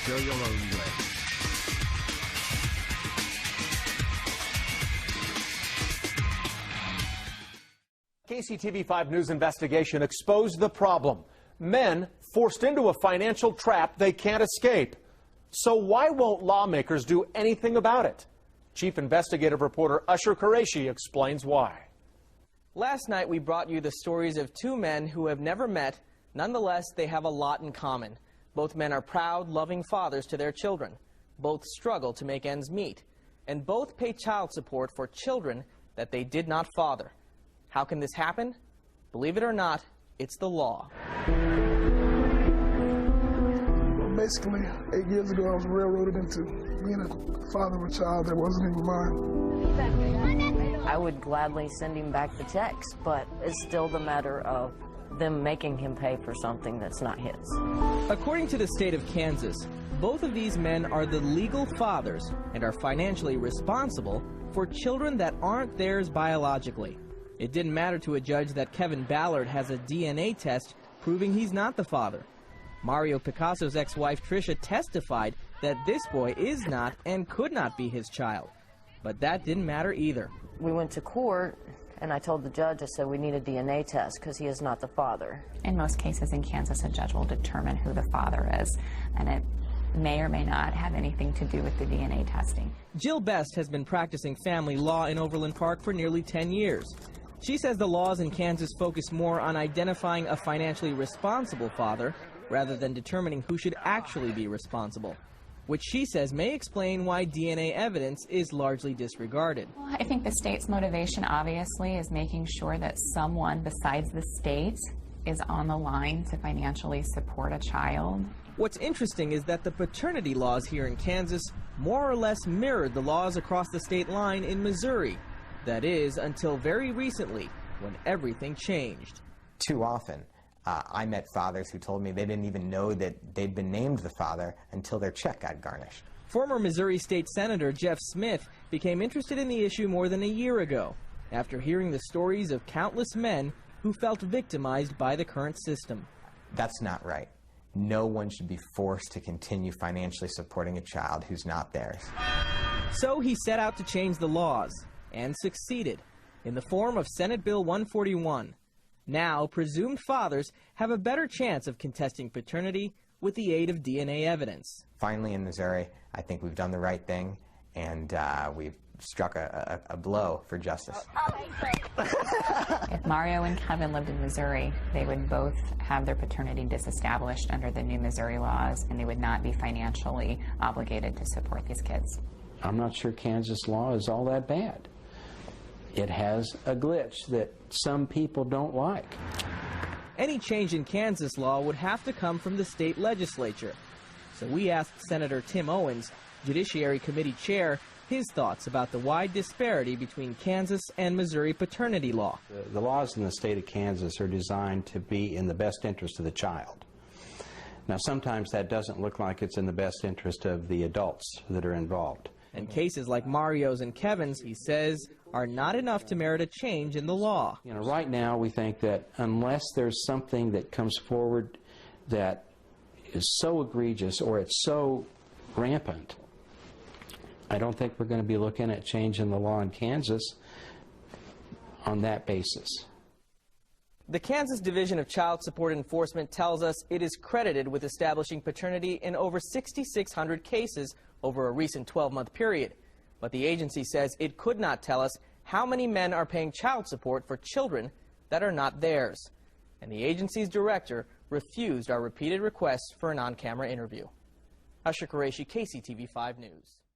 Go your own way. KCTV5 News investigation exposed the problem. Men forced into a financial trap they can't escape. So why won't lawmakers do anything about it? Chief investigative reporter Usher Qureshi explains why. Last night we brought you the stories of two men who have never met. Nonetheless, they have a lot in common. Both men are proud, loving fathers to their children. Both struggle to make ends meet. And both pay child support for children that they did not father. How can this happen? Believe it or not, it's the law. Basically, 8 years ago, I was railroaded into being a father of a child that wasn't even mine. I would gladly send him back the checks, but it's still the matter of them making him pay for something that's not his. According to the state of Kansas, both of these men are the legal fathers and are financially responsible for children that aren't theirs biologically. It didn't matter to a judge that Kevin Ballard has a DNA test proving he's not the father. Mario Picasso's ex-wife Tricia testified that this boy is not and could not be his child. But that didn't matter either. We went to court, and I told the judge, I said, we need a DNA test because he is not the father. In most cases in Kansas, a judge will determine who the father is, and it may or may not have anything to do with the DNA testing. Jill Best has been practicing family law in Overland Park for nearly 10 years. She says the laws in Kansas focus more on identifying a financially responsible father rather than determining who should actually be responsible, which she says may explain why DNA evidence is largely disregarded. Well, I think the state's motivation, obviously, is making sure that someone besides the state is on the line to financially support a child. What's interesting is that the paternity laws here in Kansas more or less mirrored the laws across the state line in Missouri. That is, until very recently, when everything changed. Too often, I met fathers who told me they didn't even know that they'd been named the father until their check got garnished. Former Missouri State Senator Jeff Smith became interested in the issue more than a year ago, after hearing the stories of countless men who felt victimized by the current system. That's not right. No one should be forced to continue financially supporting a child who's not theirs. So he set out to change the laws, and succeeded, in the form of Senate Bill 141. Now, presumed fathers have a better chance of contesting paternity with the aid of DNA evidence. Finally, in Missouri, I think we've done the right thing, and we've struck a blow for justice. If Mario and Kevin lived in Missouri, they would both have their paternity disestablished under the new Missouri laws, and they would not be financially obligated to support these kids. I'm not sure Kansas law is all that bad. It has a glitch that some people don't like. Any change in Kansas law would have to come from the state legislature. So we asked Senator Tim Owens, Judiciary Committee Chair, his thoughts about the wide disparity between Kansas and Missouri paternity law. The laws in the state of Kansas are designed to be in the best interest of the child. Now, sometimes that doesn't look like it's in the best interest of the adults that are involved. And cases like Mario's and Kevin's, he says, are not enough to merit a change in the law. You know, right now we think that unless there's something that comes forward that is so egregious or it's so rampant, I don't think we're going to be looking at changing the law in Kansas on that basis. The Kansas Division of Child Support Enforcement tells us it is credited with establishing paternity in over 6,600 cases over a recent 12-month period. But the agency says it could not tell us how many men are paying child support for children that are not theirs. And the agency's director refused our repeated requests for an on-camera interview. Usher Qureshi, KCTV5 News.